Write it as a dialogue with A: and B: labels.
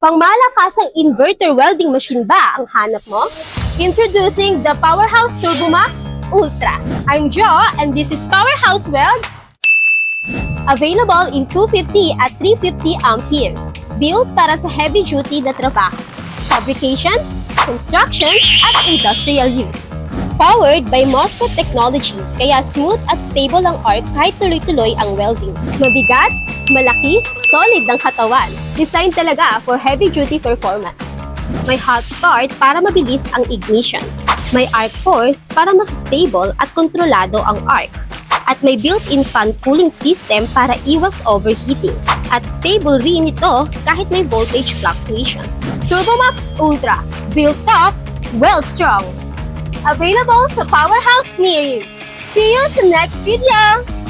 A: Pangmalakasang inverter welding machine ba ang hanap mo? Introducing the Powerhouse Turbomaxx Ultra. I'm Jo and this is Powerhouse Weld. Available in 250 at 350 amperes. Built para sa heavy-duty na trabaho, fabrication, construction, at industrial use. Powered by MOSFET technology, kaya smooth at stable ang arc kahit tuloy-tuloy ang welding. Mabigat, malaki, solid ang katawan. Designed talaga for heavy-duty performance. May hot start para mabilis ang ignition. May arc force para mas stable at kontrolado ang arc. At may built-in fan cooling system para iwas overheating. At stable rin ito kahit may voltage fluctuation. Turbomaxx Ultra. Built tough, weld strong. Available sa Powerhouse near you. See you sa next video!